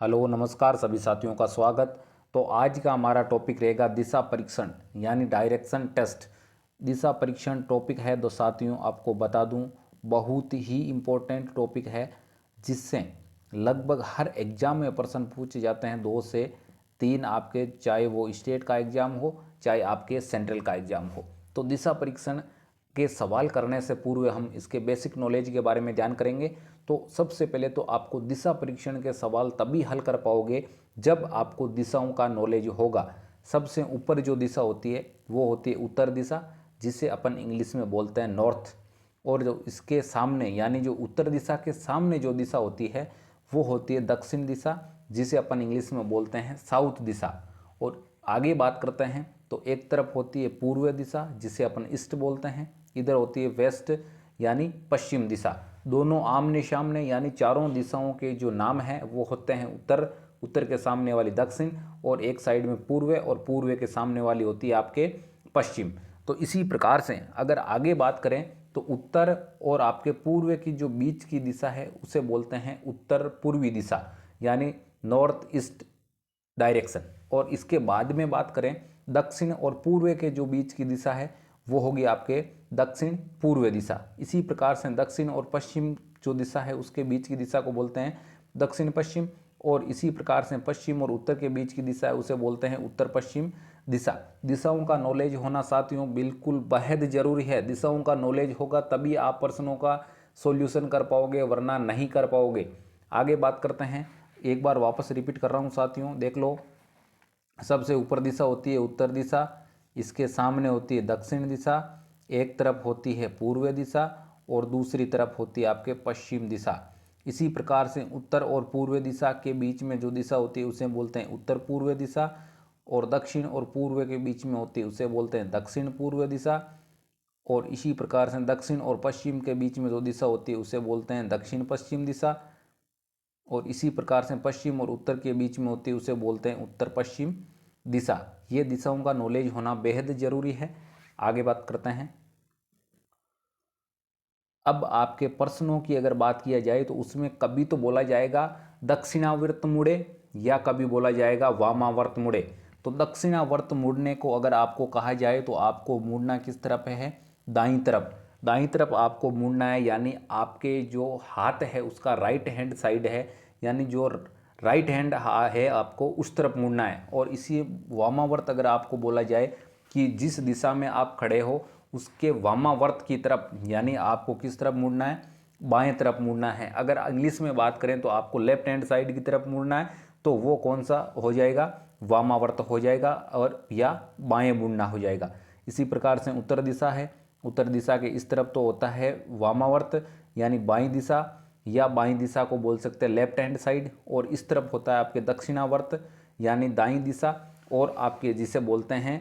Hello नमस्कार सभी साथियों का स्वागत। तो आज का हमारा टॉपिक रहेगा दिशा परीक्षण यानी डायरेक्शन टेस्ट। दिशा परीक्षण टॉपिक है तो साथियों आपको बता दूं बहुत ही इम्पोर्टेंट टॉपिक है, जिससे लगभग हर एग्जाम में प्रश्न पूछे जाते हैं। 2 से 3 आपके, चाहे वो स्टेट का एग्ज़ाम हो चाहे आपके सेंट्रल का एग्ज़ाम हो। तो दिशा परीक्षण के सवाल करने से पूर्व हम इसके बेसिक नॉलेज के बारे में ध्यान करेंगे। तो सबसे पहले तो आपको दिशा परीक्षण के सवाल तभी हल कर पाओगे जब आपको दिशाओं का नॉलेज होगा। सबसे ऊपर जो दिशा होती है वो होती है उत्तर दिशा, जिसे अपन इंग्लिश में बोलते हैं नॉर्थ। और जो इसके सामने यानी जो उत्तर दिशा के सामने जो दिशा होती है वो होती है दक्षिण दिशा, जिसे अपन इंग्लिश में बोलते हैं साउथ दिशा। और आगे बात करते हैं तो एक तरफ होती है पूर्व दिशा, जिसे अपन ईस्ट बोलते हैं। इधर होती है वेस्ट यानी पश्चिम दिशा। दोनों आमने सामने यानी चारों दिशाओं के जो नाम हैं वो होते हैं उत्तर, उत्तर के सामने वाली दक्षिण, और एक साइड में पूर्व, और पूर्व के सामने वाली होती है आपके पश्चिम। तो इसी प्रकार से अगर आगे बात करें तो उत्तर और आपके पूर्व की जो बीच की दिशा है उसे बोलते हैं उत्तर पूर्वी दिशा यानी नॉर्थ ईस्ट डायरेक्शन। और इसके बाद में बात करें दक्षिण और पूर्व के जो बीच की दिशा है वो होगी आपके दक्षिण पूर्व दिशा। इसी प्रकार से दक्षिण और पश्चिम जो दिशा है उसके बीच की दिशा को बोलते हैं दक्षिण पश्चिम। और इसी प्रकार से पश्चिम और उत्तर के बीच की दिशा है उसे बोलते हैं उत्तर पश्चिम दिशा। दिशाओं का नॉलेज होना साथियों बिल्कुल बेहद जरूरी है। दिशाओं का नॉलेज होगा तभी आप प्रश्नों का सॉल्यूशन कर पाओगे, वरना नहीं कर पाओगे। आगे बात करते हैं, एक बार वापस रिपीट कर रहा हूँ साथियों, देख लो। सबसे ऊपर दिशा होती है उत्तर दिशा, इसके सामने होती है दक्षिण दिशा, एक तरफ होती है पूर्व दिशा और दूसरी तरफ होती है आपके पश्चिम दिशा। इसी प्रकार से उत्तर और पूर्व दिशा के बीच में जो दिशा होती है उसे बोलते हैं उत्तर पूर्व दिशा, और दक्षिण और पूर्व के बीच में होती है उसे बोलते हैं दक्षिण पूर्व दिशा। और इसी प्रकार से दक्षिण और पश्चिम के बीच में जो दिशा होती है उसे बोलते हैं दक्षिण पश्चिम दिशा। और इसी प्रकार से पश्चिम और उत्तर के बीच में होती है उसे बोलते हैं उत्तर पश्चिम दिशा। ये दिशाओं का नॉलेज होना बेहद जरूरी है। आगे बात करते हैं। अब आपके प्रश्नों की अगर बात किया जाए तो उसमें कभी तो बोला जाएगा दक्षिणावर्त मुड़े या कभी बोला जाएगा वामावर्त मुड़े। तो दक्षिणावर्त मुड़ने को अगर आपको कहा जाए तो आपको मुड़ना किस तरफ है? दाईं तरफ। दाईं तरफ आपको मुड़ना है, यानी आपके जो हाथ है उसका राइट हैंड साइड है, यानी जो राइट हैंड है आपको उस तरफ मुड़ना है। और इसी वामावर्त अगर आपको बोला जाए कि जिस दिशा में आप खड़े हो उसके वामावर्त की तरफ, यानी आपको किस तरफ मुड़ना है? बाएं तरफ मुड़ना है। अगर इंग्लिश में बात करें तो आपको लेफ्ट हैंड साइड की तरफ मुड़ना है, तो वो कौन सा हो जाएगा? वामावर्त हो जाएगा, और या बाएं मुड़ना हो जाएगा। इसी प्रकार से उत्तर दिशा है, उत्तर दिशा के इस तरफ तो होता है वामावर्त यानी बाईं दिशा, या बाईं दिशा को बोल सकते हैं लेफ्ट हैंड साइड। और इस तरफ होता है आपके दक्षिणावर्त यानी दाईं दिशा, और आपके जिसे बोलते हैं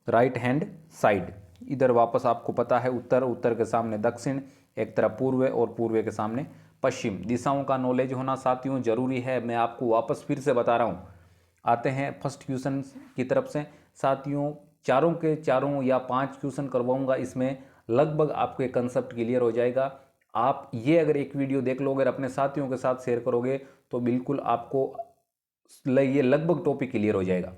राइट हैंड साइड। इधर वापस आपको पता है उत्तर, उत्तर के सामने दक्षिण, एक तरफ पूर्व और पूर्व के सामने पश्चिम। दिशाओं का नॉलेज होना साथियों जरूरी है। मैं आपको वापस फिर से बता रहा हूँ। आते हैं फर्स्ट क्वेश्चन की तरफ से साथियों। चारों के चारों या 5 क्वेश्चन करवाऊंगा, इसमें लगभग आपके कंसेप्ट क्लियर हो जाएगा। आप ये अगर एक वीडियो देख लोगे और अपने साथियों के साथ शेयर करोगे तो बिल्कुल आपको ये लगभग टॉपिक क्लियर हो जाएगा।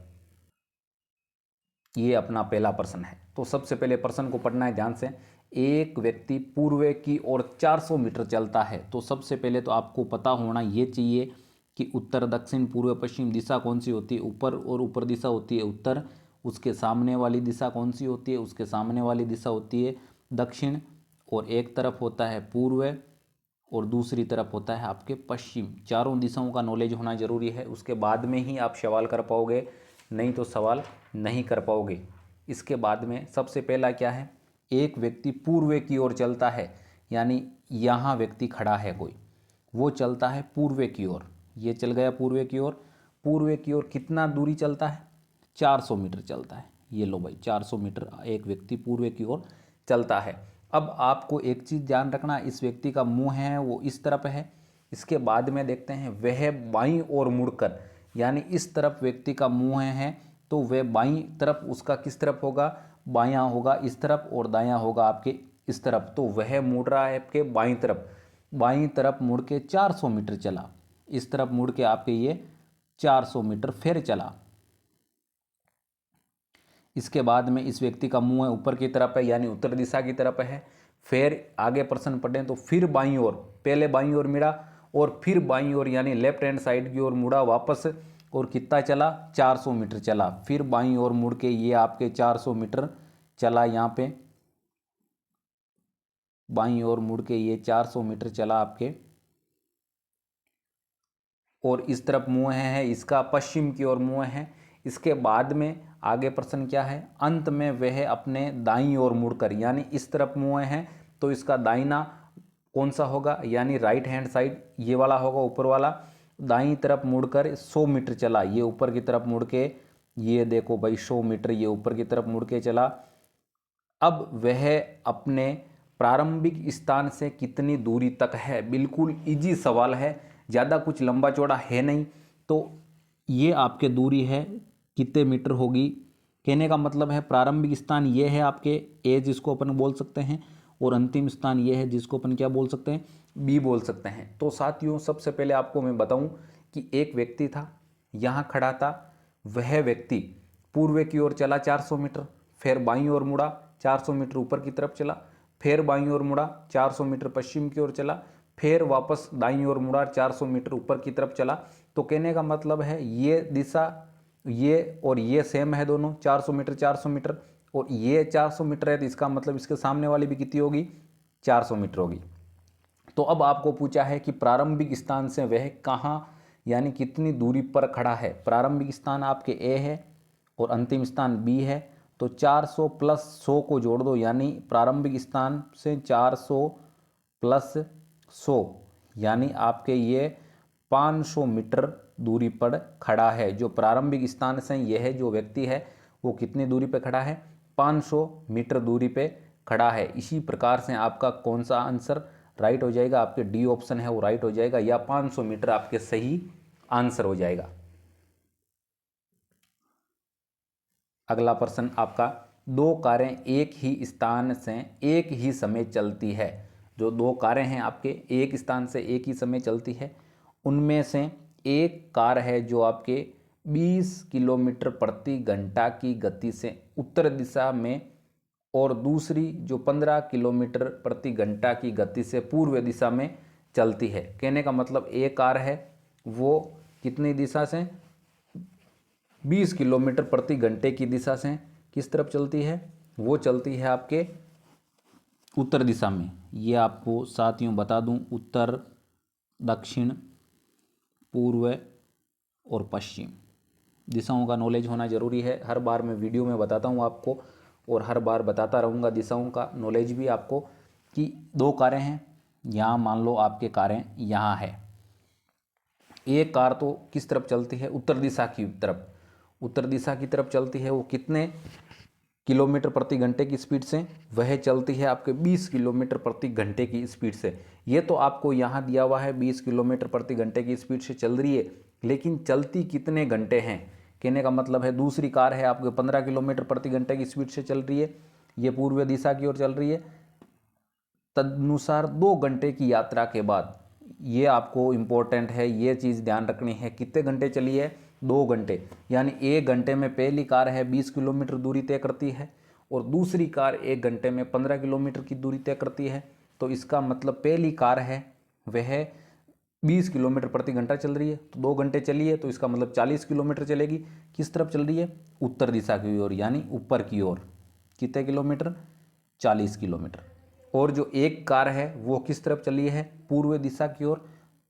ये अपना पहला प्रश्न है। तो सबसे पहले प्रश्न को पढ़ना है ध्यान से। एक व्यक्ति पूर्व की ओर 400 मीटर चलता है। तो सबसे पहले तो आपको पता होना ये चाहिए कि उत्तर दक्षिण पूर्व पश्चिम दिशा कौन सी होती है? ऊपर, और ऊपर दिशा होती है उत्तर। उसके सामने वाली दिशा कौन सी होती है? उसके सामने वाली दिशा होती है दक्षिण। और एक तरफ होता है पूर्व और दूसरी तरफ होता है आपके पश्चिम। चारों दिशाओं का नॉलेज होना जरूरी है, उसके बाद में ही आप सवाल कर पाओगे, नहीं तो सवाल नहीं कर पाओगे। इसके बाद में सबसे पहला क्या है? एक व्यक्ति पूर्व की ओर चलता है, यानी यहाँ व्यक्ति खड़ा है कोई, वो चलता है पूर्व की ओर। ये चल गया पूर्व की ओर। पूर्व की ओर कितना दूरी चलता है? 400 मीटर चलता है। ये लो भाई, 400 मीटर एक व्यक्ति पूर्व की ओर चलता है। अब आपको एक चीज़ ध्यान रखना, इस व्यक्ति का मुंह है वो इस तरफ है। इसके बाद में देखते हैं वह बाईं ओर मुड़कर, यानी इस तरफ व्यक्ति का मुंह है तो वह बाईं तरफ उसका किस तरफ होगा? बायां होगा इस तरफ, और दायां होगा आपके इस तरफ। तो वह मुड़ रहा है आपके बाईं तरफ। बाईं तरफ मुड़ के 400 मीटर चला। इस तरफ मुड़ के आपके ये 400 मीटर फिर चला। इसके बाद में इस व्यक्ति का मुंह है ऊपर की तरफ है, यानी उत्तर दिशा की तरफ है। फिर आगे प्रश्न पढ़ें तो फिर बाईं ओर, पहले बाईं ओर मुड़ा और फिर बाईं ओर यानी लेफ्ट हैंड साइड की ओर मुड़ा वापस, और कितना चला, 400 मीटर चला। फिर बाईं ओर मुड़ के ये आपके 400 मीटर चला, यहाँ पे बाईं ओर मुड़ के ये 400 मीटर चला आपके, और इस तरफ मुंह है, इसका पश्चिम की ओर मुंह है। इसके बाद में आगे प्रश्न क्या है, अंत में वह अपने दाईं ओर मुड़कर, यानी इस तरफ मुंह है तो इसका दाहिना कौन सा होगा, यानी राइट हैंड साइड ये वाला होगा, ऊपर वाला। दाईं तरफ मुड़कर 100 मीटर चला, ये ऊपर की तरफ मुड़ के, ये देखो भाई 100 मीटर ये ऊपर की तरफ मुड़ के चला। अब वह अपने प्रारंभिक स्थान से कितनी दूरी तक है, बिल्कुल इजी सवाल है, ज़्यादा कुछ लंबा चौड़ा है नहीं। तो ये आपके दूरी है कितने मीटर होगी, कहने का मतलब है प्रारंभिक स्थान ये है आपके ए, जिसको अपन बोल सकते हैं, और अंतिम स्थान ये है जिसको अपन क्या बोल सकते हैं, बी बोल सकते हैं। तो साथियों सबसे पहले आपको मैं बताऊं कि एक व्यक्ति था, यहाँ खड़ा था, वह व्यक्ति पूर्व की ओर चला 400 मीटर, फिर बाईं ओर मुड़ा 400 मीटर ऊपर की तरफ चला, फिर बाईं ओर मुड़ा 400 मीटर पश्चिम की ओर चला, फिर वापस दाईं ओर मुड़ा 400 मीटर ऊपर की तरफ चला। तो कहने का मतलब है ये दिशा, ये और ये सेम है दोनों, 400 मीटर 400 मीटर, और ये 400 मीटर है तो इसका मतलब इसके सामने वाली भी कितनी होगी, 400 मीटर होगी। तो अब आपको पूछा है कि प्रारंभिक स्थान से वह कहाँ यानी कितनी दूरी पर खड़ा है। प्रारंभिक स्थान आपके ए है और अंतिम स्थान बी है, तो 400 प्लस 100 को जोड़ दो, यानी प्रारंभिक स्थान से 400 प्लस 100 यानी आपके ये 500 मीटर दूरी पर खड़ा है। जो प्रारंभिक स्थान से यह है जो व्यक्ति है वो कितनी दूरी पे खड़ा है, 500 मीटर दूरी पे खड़ा है। इसी प्रकार से आपका कौन सा आंसर राइट हो जाएगा, आपके डी ऑप्शन है वो राइट हो जाएगा, या 500 मीटर आपके सही आंसर हो जाएगा। अगला प्रश्न आपका, दो कारें एक ही स्थान से एक ही समय चलती है। जो दो कारें हैं आपके एक स्थान से एक ही समय चलती है, उनमें से एक कार है जो आपके 20 किलोमीटर प्रति घंटा की गति से उत्तर दिशा में, और दूसरी जो 15 किलोमीटर प्रति घंटा की गति से पूर्व दिशा में चलती है। कहने का मतलब एक कार है वो कितनी दिशा से, 20 किलोमीटर प्रति घंटे की दिशा से किस तरफ चलती है, वो चलती है आपके उत्तर दिशा में। ये आपको साथियों बता दूं, उत्तर, दक्षिण, पूर्व और पश्चिम दिशाओं का नॉलेज होना जरूरी है। हर बार मैं वीडियो में बताता हूँ आपको, और हर बार बताता रहूँगा दिशाओं का नॉलेज भी आपको, कि दो कारें हैं, यहाँ मान लो आपके कारें यहाँ है, एक कार तो किस तरफ चलती है, उत्तर दिशा की तरफ, उत्तर दिशा की तरफ चलती है। वो कितने किलोमीटर प्रति घंटे की स्पीड से, वह चलती है आपके 20 किलोमीटर प्रति घंटे की स्पीड से। ये तो आपको यहाँ दिया हुआ है 20 किलोमीटर प्रति घंटे की स्पीड से चल रही है, लेकिन चलती कितने घंटे हैं, कहने का मतलब है दूसरी कार है आपके 15 किलोमीटर प्रति घंटे की स्पीड से चल रही है, ये पूर्व दिशा की ओर चल रही है। तदनुसार 2 घंटे की यात्रा के बाद, ये आपको इम्पोर्टेंट है, ये चीज़ ध्यान रखनी है, कितने घंटे चली है, 2 घंटे, यानी 1 घंटे में पहली कार है 20 किलोमीटर दूरी तय करती है, और दूसरी कार 1 घंटे में 15 किलोमीटर की दूरी तय करती है। तो इसका मतलब पहली कार है वह 20 किलोमीटर प्रति घंटा चल रही है, तो 2 घंटे चली है, तो इसका मतलब 40 किलोमीटर चलेगी। किस तरफ चल रही है, उत्तर दिशा की ओर, यानी ऊपर की ओर। कितने किलोमीटर, 40 किलोमीटर। और जो एक कार है वो किस तरफ चली है, पूर्व दिशा की ओर,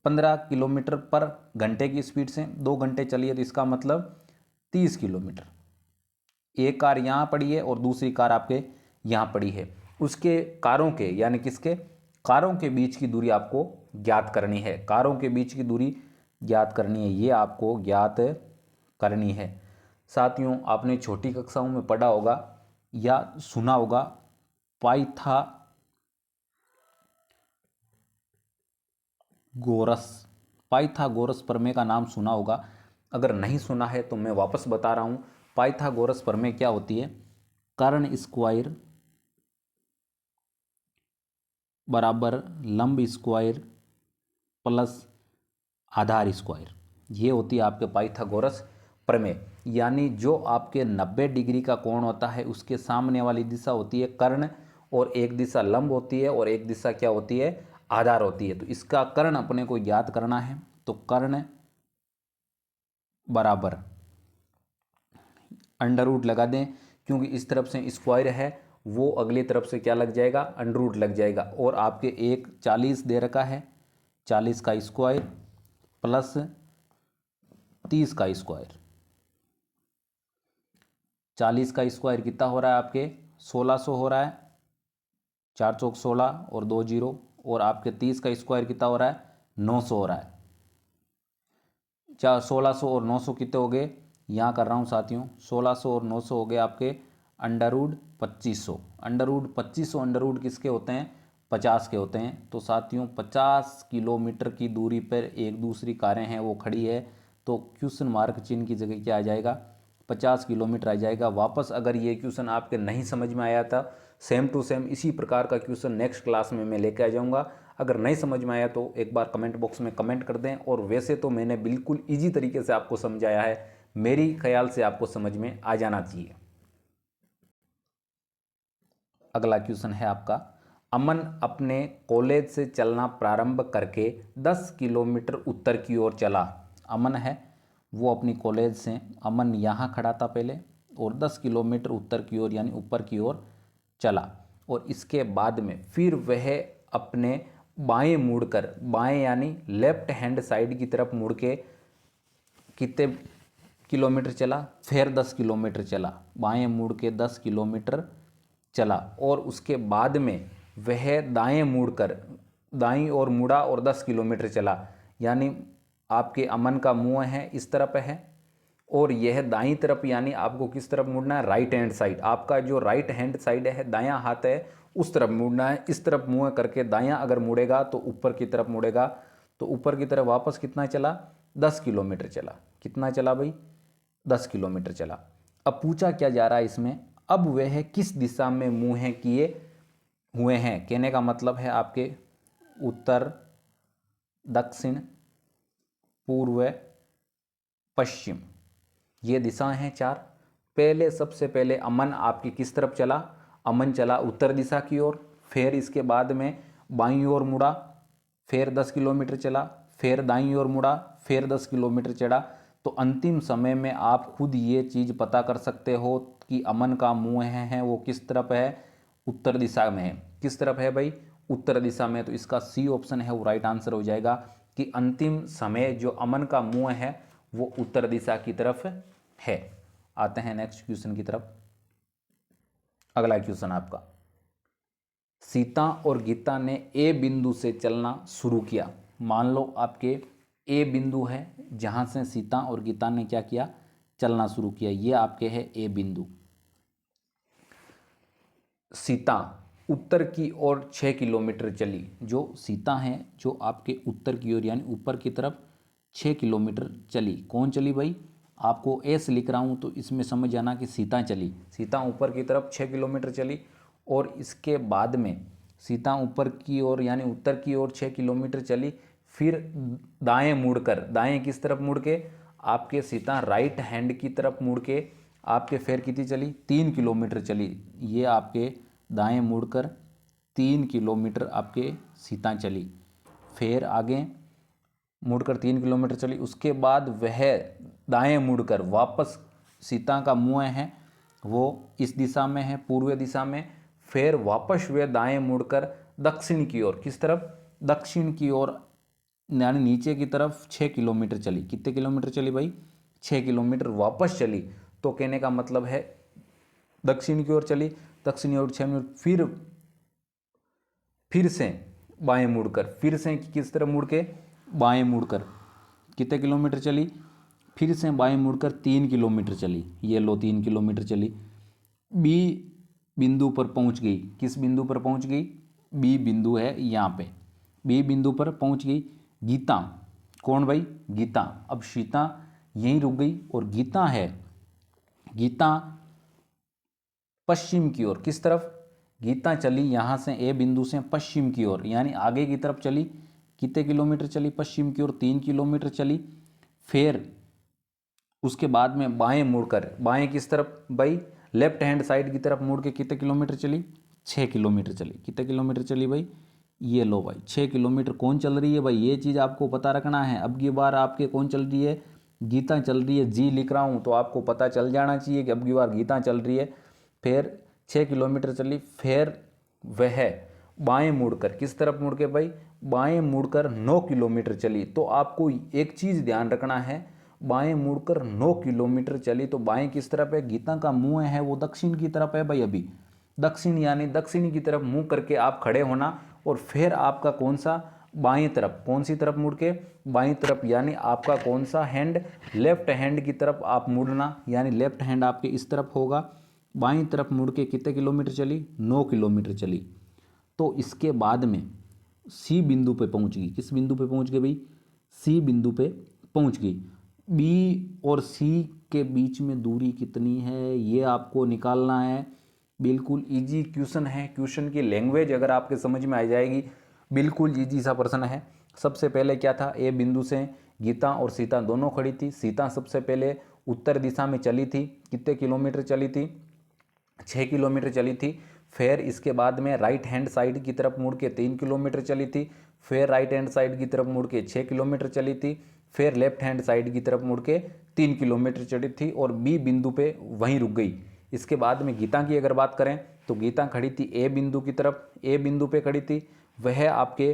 15 किलोमीटर पर घंटे की स्पीड से 2 घंटे चली है, तो इसका मतलब 30 किलोमीटर। एक कार यहाँ पड़ी है और दूसरी कार आपके यहाँ पड़ी है, उसके कारों के यानी किसके, कारों के बीच की दूरी आपको ज्ञात करनी है। कारों के बीच की दूरी ज्ञात करनी है, ये आपको ज्ञात करनी है। साथियों आपने छोटी कक्षाओं में पढ़ा होगा या सुना होगा पाइथागोरस प्रमेय का नाम सुना होगा। अगर नहीं सुना है तो मैं वापस बता रहा हूँ। पाइथागोरस प्रमेय क्या होती है, कर्ण स्क्वायर बराबर लंब स्क्वायर प्लस आधार स्क्वायर। ये होती है आपके पाइथागोरस प्रमेय। यानी जो आपके 90 डिग्री का कोण होता है उसके सामने वाली दिशा होती है कर्ण, और एक दिशा लंब होती है और एक दिशा क्या होती है, आधार होती है। तो इसका कर्ण अपने को याद करना है, तो कर्ण बराबर अंडर रूट लगा दें, क्योंकि इस तरफ से स्क्वायर है, वो अगली तरफ से क्या लग जाएगा, अंडर रूट लग जाएगा। और आपके एक 40 दे रखा है, 40 का स्क्वायर प्लस 30 का स्क्वायर। 40 का स्क्वायर कितना हो रहा है आपके 1600 हो रहा है, 4 चौक 16 और 2 जीरो। और आपके 30 का स्क्वायर कितना हो रहा है, 900 हो रहा है। 1600 और 900 कितने हो गए, यहाँ कर रहा हूँ साथियों, 1600 और 900 हो गए आपके under root 2500। Under root 2500 under root किसके होते हैं, 50 के होते हैं। तो साथियों 50 किलोमीटर की दूरी पर एक दूसरी कारें हैं वो खड़ी है, तो क्वेश्चन मार्क चिन्ह की जगह क्या आ जाएगा, 50 किलोमीटर आ जाएगा। वापस अगर ये क्वेश्चन आपके नहीं समझ में आया था, सेम टू सेम इसी प्रकार का क्वेश्चन नेक्स्ट क्लास में मैं लेके आ जाऊँगा। अगर नहीं समझ में आया तो एक बार कमेंट बॉक्स में कमेंट कर दें। और वैसे तो मैंने बिल्कुल ईजी तरीके से आपको समझाया है, मेरी ख्याल से आपको समझ में आ जाना चाहिए। अगला क्वेश्चन है आपका, अमन अपने कॉलेज से चलना प्रारंभ करके 10 किलोमीटर उत्तर की ओर चला। अमन है वो अपनी कॉलेज से, अमन यहाँ खड़ा था पहले, और 10 किलोमीटर उत्तर की ओर यानी ऊपर की ओर चला। और इसके बाद में फिर वह अपने बाएं मुड़कर, बाएं यानी लेफ्ट हैंड साइड की तरफ मुड़ के कितने किलोमीटर चला, फिर 10 किलोमीटर चला। बाएं मुड़ के 10 किलोमीटर चला। और उसके बाद में वह दाएं मुड़कर दाईं ओर मुड़ा और 10 किलोमीटर चला। यानी आपके अमन का मुंह है इस तरफ है, और यह दाईं तरफ, यानी आपको किस तरफ मुड़ना है, राइट हैंड साइड। आपका जो राइट हैंड साइड है, दायां हाथ है, उस तरफ मुड़ना है। इस तरफ मुंह करके दायां अगर मुड़ेगा तो ऊपर की तरफ मुड़ेगा। तो ऊपर की तरफ वापस कितना चला, 10 किलोमीटर चला। कितना चला भाई, 10 किलोमीटर चला। अब पूछा क्या जा रहा है इसमें, अब वह किस दिशा में मुंह किए हुए हैं। कहने का मतलब है आपके उत्तर, दक्षिण, पूर्व, पश्चिम, ये दिशाएं हैं 4। पहले सबसे पहले अमन आपकी किस तरफ चला, अमन चला उत्तर दिशा की ओर। फिर इसके बाद में बाईं ओर मुड़ा, फिर 10 किलोमीटर चला, फिर दाईं ओर मुड़ा, फिर 10 किलोमीटर चढ़ा। तो अंतिम समय में आप खुद ये चीज़ पता कर सकते हो कि अमन का मुंह है वो किस तरफ है, उत्तर दिशा में है। किस तरफ है भाई, उत्तर दिशा में। तो इसका सी ऑप्शन है वो राइट आंसर हो जाएगा कि अंतिम समय जो अमन का मुंह है वो उत्तर दिशा की तरफ है। आते हैं नेक्स्ट क्वेश्चन की तरफ। अगला क्वेश्चन आपका, सीता और गीता ने ए बिंदु से चलना शुरू किया। मान लो आपके ए बिंदु है जहां से सीता और गीता ने क्या किया, चलना शुरू किया। ये आपके है ए बिंदु। सीता उत्तर की ओर 6 किलोमीटर चली। जो सीता है जो आपके उत्तर की ओर यानी ऊपर की तरफ 6 किलोमीटर चली। कौन चली भाई, आपको एस लिख रहा हूँ तो इसमें समझ जाना कि सीता चली। सीता ऊपर की तरफ 6 किलोमीटर चली, और इसके बाद में सीता ऊपर की ओर यानी उत्तर की ओर 6 किलोमीटर चली। फिर दाएं मुड़कर, दाएं किस तरफ मुड़ के, आपके सीता राइट हैंड की तरफ मुड़ के आपके फिर कितनी चली, 3 किलोमीटर चली। ये आपके दाएं मुड़कर 3 किलोमीटर आपके सीता चली। फिर आगे मुड़कर 3 किलोमीटर चली। उसके बाद वह दाएं मुड़कर वापस, सीता का मुंह है वो इस दिशा में है, पूर्व दिशा में। फिर वापस वह दाएं मुड़कर दक्षिण की ओर, किस तरफ, दक्षिण की ओर यानी नीचे की तरफ 6 किलोमीटर चली। कितने किलोमीटर चली भाई, 6 किलोमीटर वापस चली। तो कहने का मतलब है दक्षिण की ओर चली, दक्षिणी ओर 6 मिनट, फिर से बाएं मुड़कर, फिर से किस तरफ मुड़ के, बाएं मुड़कर कितने किलोमीटर चली, फिर से बाएं मुड़कर 3 किलोमीटर चली। ये लो 3 किलोमीटर चली। बी बिंदु पर पहुंच गई। किस बिंदु पर पहुंच गई, बी बिंदु है यहाँ पे, बी बिंदु पर पहुंच गई। गीता, कौन भाई, गीता। अब सीता यहीं रुक गई और गीता है, गीता पश्चिम की ओर, किस तरफ, गीता चली यहाँ से ए बिंदु से पश्चिम की ओर यानी आगे की तरफ चली। कितने किलोमीटर चली, पश्चिम की ओर 3 किलोमीटर चली। फिर उसके बाद में बाएं मुड़कर, बाएं किस तरफ भाई, लेफ्ट हैंड साइड की तरफ मुड़ के कितने किलोमीटर चली, 6 किलोमीटर चली। कितने किलोमीटर चली भाई, ये लो भाई 6 किलोमीटर। कौन चल रही है भाई, ये चीज़ आपको पता रखना है। अब की बार आपके कौन चल रही है, गीता चल रही है। जी लिख रहा हूँ तो आपको पता चल जाना चाहिए कि अब की बार गीता चल रही है। फिर 6 किलोमीटर चली, फिर वह बाएं मुड़कर, किस तरफ मुड़ के भाई, बाएं मुड़कर 9 किलोमीटर चली। तो आपको एक चीज़ ध्यान रखना है, बाएं मुड़कर 9 किलोमीटर चली तो बाएं किस तरफ है, गीता का मुंह है वो दक्षिण की तरफ है भाई। अभी दक्षिण यानी दक्षिण की तरफ मुंह करके आप खड़े होना, और फिर आपका कौन सा, बाएं तरफ, कौन सी तरफ मुड़ के, बाएं तरफ, यानी आपका कौन सा हैंड, लेफ्ट हैंड की तरफ आप मुड़ना, यानी लेफ्ट हैंड आपके इस तरफ होगा। बाएं तरफ मुड़ के कितने किलोमीटर चली, 9 किलोमीटर चली। तो इसके बाद में सी बिंदु पे पहुंच गई। किस बिंदु पे पहुंच गई भाई, सी बिंदु पे पहुंच गई। बी और सी के बीच में दूरी कितनी है ये आपको निकालना है। बिल्कुल इजी क्वेश्चन है, क्वेश्चन की लैंग्वेज अगर आपके समझ में आ जाएगी, बिल्कुल इजी सा प्रश्न है। सबसे पहले क्या था, ए बिंदु से गीता और सीता दोनों खड़ी थी। सीता सबसे पहले उत्तर दिशा में चली थी, कितने किलोमीटर चली थी, 6 किलोमीटर चली थी। फिर इसके बाद में राइट हैंड साइड की तरफ मुड़ के 3 किलोमीटर चली थी। फिर राइट हैंड साइड की तरफ मुड़ के 6 किलोमीटर चली थी। फिर लेफ्ट हैंड साइड की तरफ मुड़ के 3 किलोमीटर चली थी और बी बिंदु पे वहीं रुक गई। इसके बाद में गीता की अगर बात करें तो गीता खड़ी थी ए बिंदु की तरफ, ए बिंदु पे खड़ी थी। वह आपके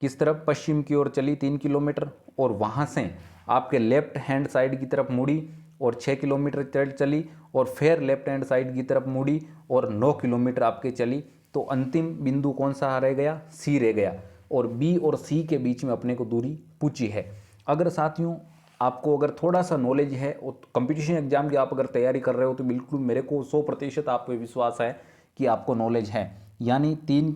किस तरफ, पश्चिम की ओर चली 3 किलोमीटर, और वहाँ से आपके लेफ्ट हैंड साइड की तरफ मुड़ी और 6 किलोमीटर चली, और फिर लेफ्ट हैंड साइड की तरफ मुड़ी और 9 किलोमीटर आपके चली। तो अंतिम बिंदु कौन सा रह गया, सी रह गया। और बी और सी के बीच में अपने को दूरी पूछी है। अगर साथियों आपको अगर थोड़ा सा नॉलेज है और कंपटीशन एग्जाम की आप अगर तैयारी कर रहे हो तो बिल्कुल मेरे को 100% आप पे विश्वास है कि आपको नॉलेज है। यानी 3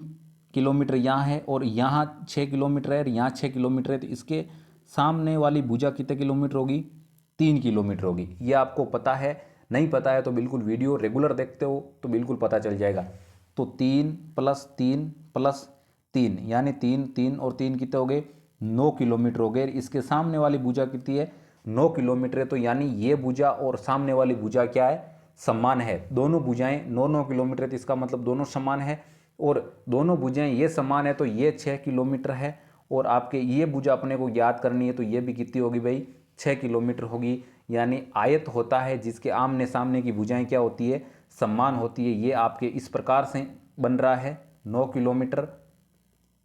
किलोमीटर यहाँ है और यहाँ 6 किलोमीटर है और यहाँ 6 किलोमीटर है, तो इसके सामने वाली भुजा कितने किलोमीटर होगी, 3 किलोमीटर होगी। ये आपको पता है, नहीं पता है तो बिल्कुल वीडियो रेगुलर देखते हो तो बिल्कुल पता चल जाएगा। तो 3 + 3 + 3 यानी 3 3 और 3 कितने हो गए, 9 किलोमीटर हो गए। इसके सामने वाली भुजा कितनी है, 9 किलोमीटर है। तो यानी ये भुजा और सामने वाली भुजा क्या है, समान है। दोनों भुजाएं 9-9 किलोमीटर है, तो इसका मतलब दोनों समान है। और दोनों भुजाएं ये समान है तो ये 6 किलोमीटर है। और आपके ये भुजा अपने को याद करनी है तो ये भी कितनी होगी भाई, 6 किलोमीटर होगी। यानी आयत होता है जिसके आमने सामने की भुजाएं क्या होती है, समान होती है। ये आपके इस प्रकार से बन रहा है 9 किलोमीटर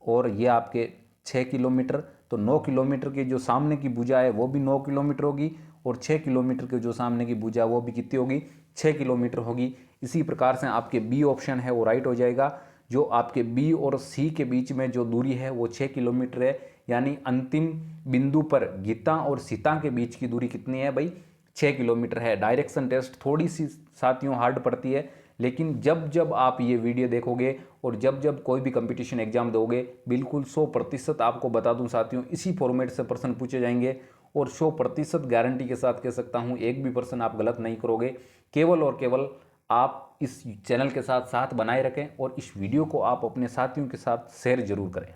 और ये आपके 6 किलोमीटर। तो 9 किलोमीटर के जो सामने की भुजा है वो भी 9 किलोमीटर होगी और 6 किलोमीटर के जो सामने की भुजा वो भी कितनी होगी, 6 किलोमीटर होगी। इसी प्रकार से आपके बी ऑप्शन है वो राइट हो जाएगा। जो आपके बी और सी के बीच में जो दूरी है वो 6 किलोमीटर है। यानी अंतिम बिंदु पर गीता और सीता के बीच की दूरी कितनी है भाई, 6 किलोमीटर है। डायरेक्शन टेस्ट थोड़ी सी साथियों हार्ड पड़ती है, लेकिन जब जब आप ये वीडियो देखोगे और जब जब कोई भी कंपटीशन एग्जाम दोगे बिल्कुल 100% आपको बता दूं साथियों, इसी फॉर्मेट से प्रश्न पूछे जाएंगे और 100% गारंटी के साथ कह सकता हूं एक भी प्रश्न आप गलत नहीं करोगे। केवल और केवल आप इस चैनल के साथ साथ बनाए रखें और इस वीडियो को आप अपने साथियों के साथ शेयर जरूर करें।